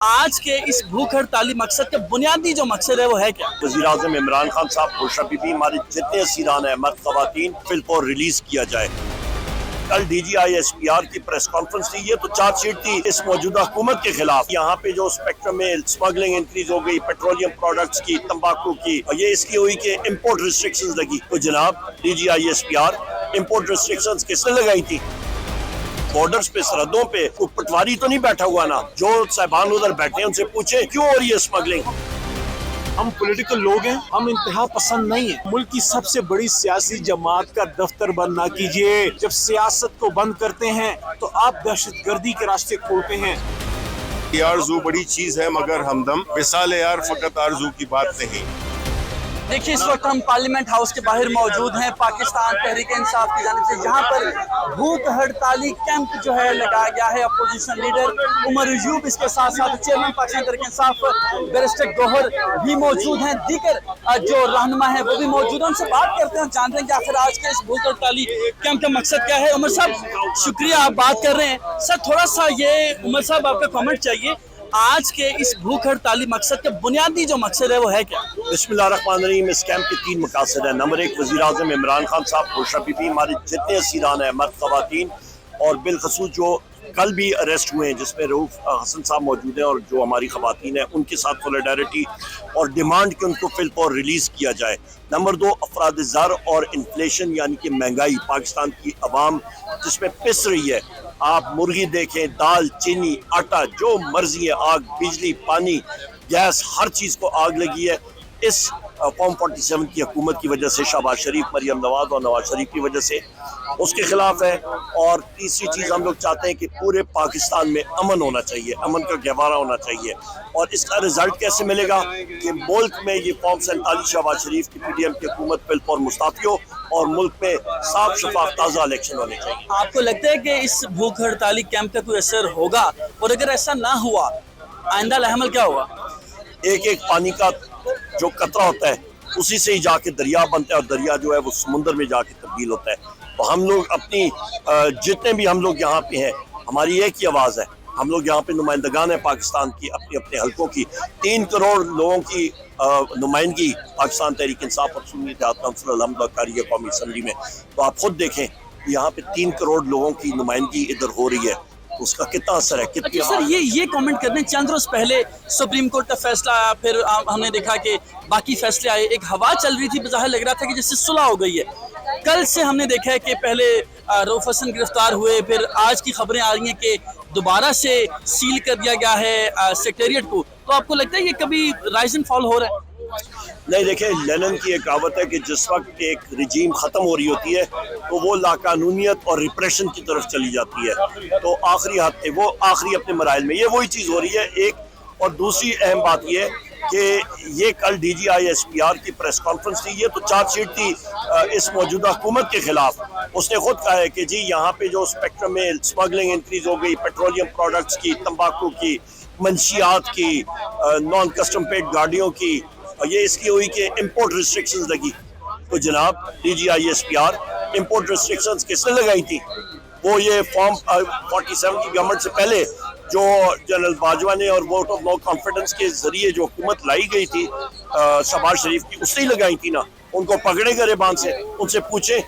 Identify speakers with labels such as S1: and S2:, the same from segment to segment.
S1: आज के इस भूख हड़ताली मकसद का बुनियादी जो मकसद है वो है क्या?
S2: वज़ीर-ए-आज़म इमरान खान साहब खुश भी हमारे जितने असीरान हैं मर्द ख़वातीन फिल को रिलीज किया जाए। कल DGI-SPR की प्रेस कॉन्फ्रेंस थी, ये तो चार्जशीट थी इस मौजूदा हुकूमत के खिलाफ। यहाँ पे जो स्पेक्ट्रम में स्मगलिंग इंक्रीज हो गई, पेट्रोलियम प्रोडक्ट्स की, तंबाकू की, और ये इसकी हुई कि इम्पोर्ट रिस्ट्रिक्शंस लगी। तो जनाब DGI-SPR इम्पोर्ट रिस्ट्रिक्शंस किसने लगाई थी? बॉर्डर्स पे, सरहदों पे कोई पटवारी तो नहीं बैठा हुआ ना, जो साहबान उधर बैठे हैं उनसे पूछे क्यों हो रही है स्मगलिंग।
S3: हम पॉलिटिकल लोग हैं, हम इंतहा पसंद नहीं है। मुल्क की सबसे बड़ी सियासी जमात का दफ्तर बंद ना कीजिए। जब सियासत को बंद करते हैं तो आप दहशत गर्दी के रास्ते खोलते हैं।
S4: आरज़ू बड़ी चीज है मगर हमदम विसाल यार फकत आरज़ू की बात नहीं।
S1: देखिए, इस वक्त हम पार्लियामेंट हाउस के बाहर मौजूद हैं पाकिस्तान तहरीक इंसाफ की जानिब से, जहां पर भूख हड़ताली कैंप जो है लगाया गया है। अपोजिशन लीडर उमर अयूब, इसके साथ साथ चेयरमैन पाकिस्तान तहरीक इंसाफ बैरिस्टर गौहर भी मौजूद हैं, दीगर जो रहनुमा है वो भी मौजूद हैं। उनसे बात करते हैं, जानते हैं कि आखिर आज के इस भूख हड़ताली कैंप का मकसद क्या है। उमर साहब शुक्रिया, आप बात कर रहे हैं। सर थोड़ा सा ये उमर साहब आपका कमेंट चाहिए, आज के इस भूख हड़ताली मकसद का बुनियादी जो मकसद है वो है क्या?
S2: बिस्मिल्लाहिर्रहमानिर्रहीम। इस कैंप के 3 मकासद हैं। नंबर 1, वज़ीर-ए-आज़म इमरान खान साहब खुश भी हमारे जितने असीरान हैं मर्द ख़वातीन, और बिलखसूस जो कल भी अरेस्ट हुए हैं जिसमें रऊफ हसन साहब मौजूद हैं, और जो हमारी ख़वातीन हैं उनके साथ सोलिडारिटी और डिमांड कि उनको फिल और रिलीज़ किया जाए। नंबर 2, अफराद ज़र और इन्फ्लेशन यानी कि महंगाई, पाकिस्तान की अवाम जिसमें पिस रही है। आप मुर्गी देखें, दाल, चीनी, आटा, जो मर्जी है, आग, बिजली, पानी, गैस, हर चीज़ को आग लगी है। इस फॉर्म 47 की हुकूमत की वजह से, शहबाज शरीफ, मरियम नवाज और नवाज शरीफ की वजह से उसके खिलाफ है। और तीसरी चीज़ हम लोग चाहते हैं कि पूरे पाकिस्तान में अमन होना चाहिए, अमन का गहवारा होना चाहिए। और इसका रिजल्ट कैसे मिलेगा कि मुल्क में ये फॉर्म 47 शहबाज शरीफ की PDM की हुकूमत बिल पर मुस्ताफी हो और मुल्क में साफ शफाफ ताज़ा इलेक्शन होने चाहिए।
S1: आपको लगता है कि इस भूख हड़ताली कैंप का कोई असर होगा, और अगर ऐसा ना हुआ आइंदा अमल क्या होगा?
S2: एक पानी का जो कतरा होता है उसी से ही जाके दरिया बनता है, और दरिया जो है वो समुंदर में जाके तब्दील होता है। तो हम लोग अपनी जितने भी हम लोग यहाँ पे हैं, हमारी एक ही आवाज़ है। हम लोग यहाँ पे नुमाइंदगान है पाकिस्तान की, अपने अपने हल्कों की। 3 करोड़ लोगों की नुमाइंदगी पाकिस्तान तहरीक इंसाफ और सुन्नी इत्तेहाद काउंसिल अलहमदुलिल्लाह कौमी असम्बली में। तो आप खुद देखें यहाँ पे 3 करोड़ लोगों की नुमाइंदगी इधर हो रही है, उसका कितना असर है।
S1: अच्छा सर, ये कमेंट करने, चंद रोज पहले सुप्रीम कोर्ट का फैसला आया, फिर हमने देखा कि बाकी फैसले आए, एक हवा चल रही थी, बज़ाहिर लग रहा था कि जैसे सुलह हो गई है। कल से हमने देखा है कि पहले रऊफ हसन गिरफ्तार हुए, फिर आज की खबरें आ रही हैं कि दोबारा से सील कर दिया गया है सेक्रेटरिएट को। तो आपको लगता है ये कभी राइज एंड फॉल हो रहा है?
S2: नहीं, देखें, लेनिन की एक कहावत है कि जिस वक्त एक रिजीम ख़त्म हो रही होती है तो वो लाकानूनियत और रिप्रेशन की तरफ चली जाती है। तो आखिरी हद पे वो आखिरी अपने मराइल में ये वही चीज़ हो रही है। एक और दूसरी अहम बात ये है कि ये कल DGI-SPR की प्रेस कॉन्फ्रेंस थी, ये तो चार्जशीट थी इस मौजूदा हुकूमत के खिलाफ। उसने खुद कहा है कि जी यहाँ पे जो स्पेक्ट्रम में स्मगलिंग इंक्रीज हो गई, पेट्रोलियम प्रोडक्ट्स की, तंबाकू की, मंशियात की, नॉन कस्टम पेड गाड़ियों की, ये इसकी हुई कि इम्पोर्ट रिस्ट्रिक्शंस लगी। तो जनाब DGI-SPR इम्पोर्ट रिस्ट्रिक्शंस किसने लगाई थी? वो ये फॉर्म 47 की गवर्नमेंट से पहले जो जनरल बाजवा ने और वोट ऑफ नो कॉन्फिडेंस के जरिए जो हुकूमत लाई गई थी शहबाज शरीफ की, उससे ही लगाई थी ना। उनको पकड़े गरेबान से, उनसे पूछे।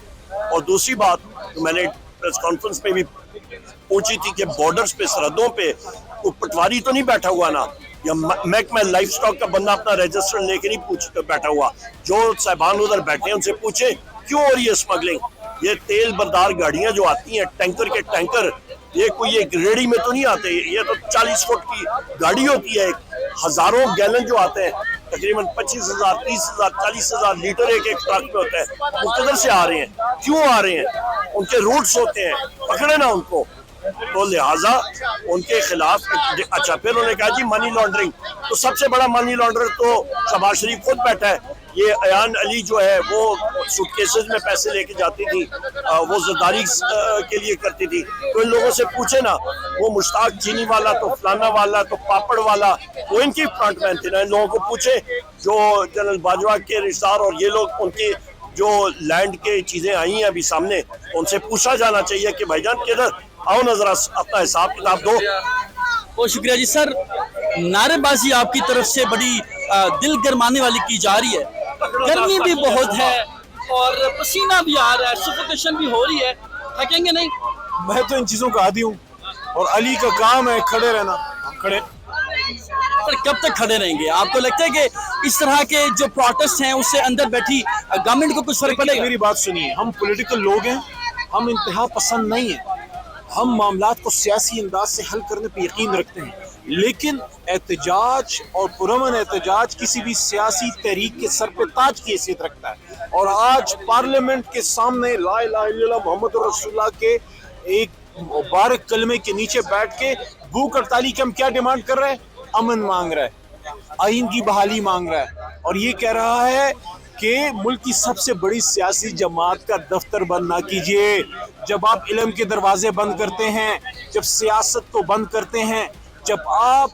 S2: और दूसरी बात तो मैंने प्रेस कॉन्फ्रेंस में भी पूछी थी कि बॉर्डर्स पे, सरहदों पे कोई पटवारी तो नहीं बैठा हुआ ना, या महकमा लाइफ स्टॉक का बंदा अपना रजिस्टर लेके नहीं बैठा हुआ। जो साहबान उधर बैठे हैं उनसे पूछे क्यों हो रही है स्मगलिंग। ये तेल बरदार गाड़ियां जो आती हैं, टैंकर के टैंकर, ये कोई एक रेडी में तो नहीं आते, ये तो 40 फुट की गाड़ी होती है। हजारों गैलन जो आते हैं, तकरीबन 25,000, 30,000, 40,000 लीटर एक ट्रक में होता है। वो किधर से आ रहे हैं, क्यों आ रहे हैं? उनके रूट्स होते हैं, पकड़े ना उनको। तो लिहाजा उनके खिलाफ अच्छा, फिर उन्होंने कहा जी मनी लॉन्ड्रिंग, तो सबसे बड़ा मनी लॉन्ड्रर तो शहबाज शरीफ खुद बैठा है। ये अयान अली जो है वो सूटकेसेस में पैसे लेके जाती थी, वो ज़रदारी के लिए करती थी। तो इन लोगों से पूछे ना, वो मुश्ताक चीनी वाला, तो फलाना वाला, तो पापड़ वाला, वो इनकी फ्रंटमैन थे ना। इन लोगों को पूछे जो जनरल बाजवा के रिश्तेदार और ये लोग, उनके जो लैंड के चीज़ें आई हैं अभी सामने, उनसे पूछा जाना चाहिए कि भाईजान किधर आओ ना, जरा अपना हिसाब किताब दो।
S1: बहुत शुक्रिया जी सर। नारेबाजी आपकी तरफ से बड़ी दिल गरमाने वाली की जा रही है, गर्मी भी बहुत है और पसीना भी आ रहा है, सफोकेशन भी हो रही है, थकेंगे नहीं?
S3: मैं तो इन चीजों का आदी हूँ और अली का काम है खड़े रहना। हम खड़े।
S1: सर कब तक खड़े रहेंगे? आपको लगता है कि इस तरह के जो प्रोटेस्ट हैं उससे अंदर बैठी गवर्नमेंट को कुछ फर्क पड़ेगा?
S3: मेरी बात सुनिए, हम पॉलिटिकल लोग हैं, हम इंतहा पसंद नहीं हैं, हम मामलात को सियासी अंदाज से हल करने पर यकीन रखते हैं, लेकिन एहतजाज और पुरअमन एहतजाज किसी भी सियासी तहरीक के सर पे ताज की हैसियत रखता है। और आज पार्लियामेंट के सामने ला इलाहा इल्लल्लाह मोहम्मद रसूलुल्लाह के एक मुबारक कलमे के नीचे बैठ के भूख हड़ताली के हम क्या डिमांड कर रहे हैं? अमन मांग रहा है, आइन की बहाली मांग रहा है, और ये कह रहा है कि मुल्क की सबसे बड़ी सियासी जमात का दफ्तर बंद ना कीजिए। जब आप इल्म के दरवाजे बंद करते हैं, जब सियासत को बंद करते हैं, जब आप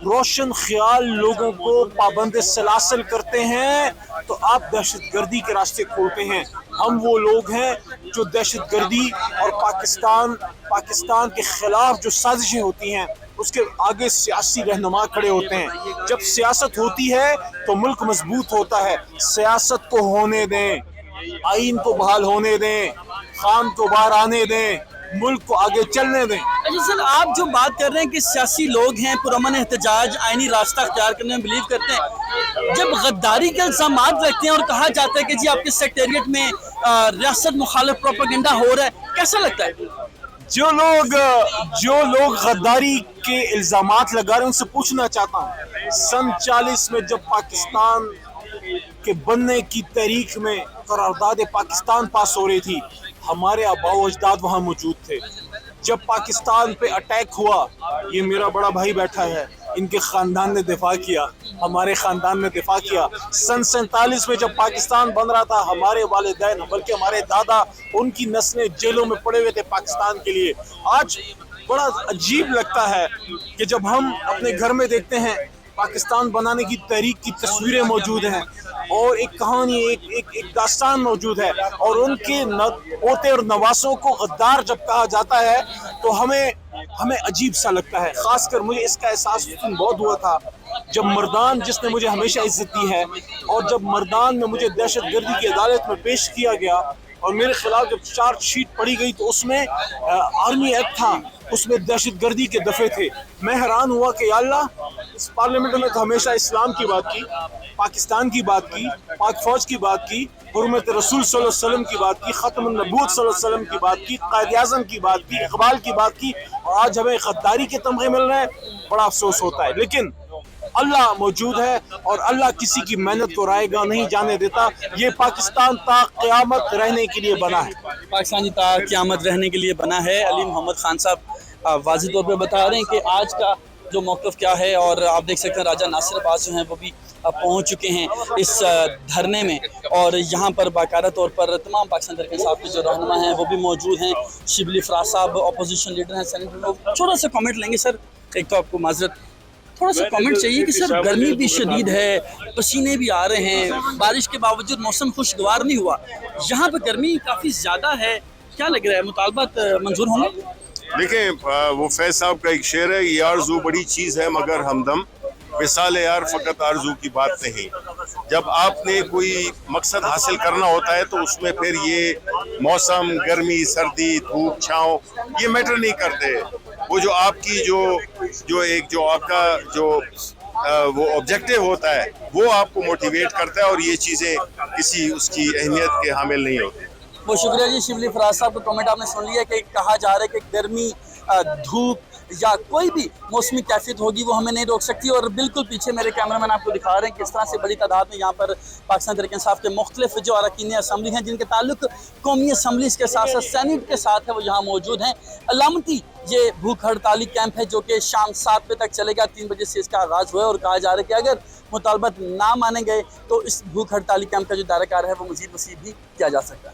S3: रोशन ख्याल लोगों को पाबंद सलासल करते हैं, तो आप दहशत गर्दी के रास्ते खोलते हैं। हम वो लोग हैं जो दहशत गर्दी और पाकिस्तान के खिलाफ जो साजिशें होती हैं उसके आगे सियासी रहनुमा खड़े होते हैं। जब सियासत होती है तो मुल्क मजबूत होता है। सियासत को होने दें, आइन को बहाल होने दें, खान को बाहर आने दें, मुल्क को आगे चलने दें।
S1: अच्छा सर, आप जो बात कर रहे हैं कि सियासी लोग हैं, पुरअमन एहतजाज आइनी रास्ता अख्तियार करने में बिलीव करते हैं, जब गद्दारी के इल्जामात लगते हैं और कहा जाता है कि जी आपके सेक्रेटेरिएट में रियासत मुखालिफ प्रोपेगेंडा हो रहा है, कैसा लगता है?
S3: जो लोग गद्दारी के इल्जामात लगा रहे हैं उनसे पूछना चाहता हूँ, सन 40 में जब पाकिस्तान के बनने की तारीख में करारदाद पाकिस्तान पास हो रही थी, हमारे आबाओ अजदाद वहाँ मौजूद थे। जब पाकिस्तान पे अटैक हुआ, ये मेरा बड़ा भाई बैठा है, इनके ख़ानदान ने दिफा किया, हमारे ख़ानदान ने दिफा किया। सन 47 में जब पाकिस्तान बन रहा था, हमारे वालिदैन बल्कि हमारे दादा, उनकी नस्लें जेलों में पड़े हुए थे पाकिस्तान के लिए। आज बड़ा अजीब लगता है कि जब हम अपने घर में देखते हैं पाकिस्तान बनाने की तहरीक की तस्वीरें मौजूद हैं और एक कहानी, एक दास्तान मौजूद है, और उनके पोते और नवासों को गद्दार जब कहा जाता है तो हमें अजीब सा लगता है। खासकर मुझे इसका एहसास उस दिन बहुत हुआ था जब मर्दान, जिसने मुझे हमेशा इज्जत दी है, और जब मर्दान में मुझे दहशत गर्दी की अदालत में पेश किया गया और मेरे खिलाफ जब चार्जशीट पड़ी गई तो उसमें आर्मी एक्ट था, उसमें दहशत गर्दी के दफ़े थे। मैं हैरान हुआ कि या अल्लाह, इस पार्लियामेंट में तो हमेशा इस्लाम की बात की, पाकिस्तान की बात की, पाक फौज की बात की, हुर्मत रसूल सल्लल्लाहु अलैहि वसल्लम की बात की, ख़त्मुन नबूवत सल्लल्लाहु अलैहि वसल्लम की बात की, कायद आज़म की बात की, इक़बाल की बात की, और आज हमें गद्दारी के तमगे मिल रहे हैं। बड़ा अफसोस होता है, लेकिन अल्लाह मौजूद है और अल्लाह किसी की मेहनत को रायगा नहीं जाने देता। ये पाकिस्तान ता क़यामत रहने के लिए बना है,
S1: पाकिस्तानी ता क़यामत रहने के लिए बना है। अली मोहम्मद खान साहब वाज़ेह तौर पे बता रहे हैं कि आज का जो मौक़िफ़ क्या है, और आप देख सकते हैं राजा नासिर अब्बास जो हैं वो भी पहुंच चुके हैं इस धरने में, और यहाँ पर बाकायदा तौर पर तमाम पाकिस्तान तहरीक इंसाफ के जो रहनुमा हैं वो भी मौजूद हैं। शिबली फराज साहब अपोजिशन लीडर हैं, सेनेटर लोग। छोटा सा कमेंट लेंगे सर, एक तो आपको माजरत, थोड़ा सा कमेंट चाहिए कि सर गर्मी भी शदीद है, पसीने भी आ रहे हैं, बारिश के बावजूद मौसम खुशगवार नहीं हुआ, यहाँ पर गर्मी काफ़ी ज़्यादा है, क्या लग रहा है मुतालबात मंजूर होंगे?
S4: देखें, वो फैज साहब का एक शेर है, ये आरज़ू बड़ी चीज़ है मगर हमदम, विसाल यार फ़कत आरज़ू की बात नहीं। जब आपने कोई मकसद हासिल करना होता है तो उसमें फिर ये मौसम, गर्मी, सर्दी, धूप, छाँव, ये मैटर नहीं करते। वो जो आपकी जो आपका वो ऑब्जेक्टिव होता है वो आपको मोटिवेट करता है, और ये चीज़ें किसी उसकी अहमियत के हामिल नहीं होती।
S1: बहुत शुक्रिया जी। शिबली फराज साहब का कमेंट आपने सुन लिया कि कहा जा रहा है कि गर्मी, धूप या कोई भी मौसमी कैफियत होगी वो हमें नहीं रोक सकती, और बिल्कुल पीछे मेरे कैमरामैन आपको दिखा रहे हैं किस तरह से बड़ी तादाद में यहाँ पर पाकिस्तान तहरीक इंसाफ के मुख्तलिफ जो अरकान असम्बली हैं जिनके ताल्लुक कौमी असम्बली के साथ साथ सैनेट के साथ है, वो यहाँ मौजूद हैं। अलामती ये भूख हड़ताली कैंप है जो कि शाम 7 बजे तक चलेगा। 3 बजे से इसका आगाज़ हुआ है और कहा जा रहा है कि अगर मुतालबात ना माने गए तो इस भूख हड़ताली कैंप का जो दायरा कार है वो मज़ीद वसी भी किया जा सकता है।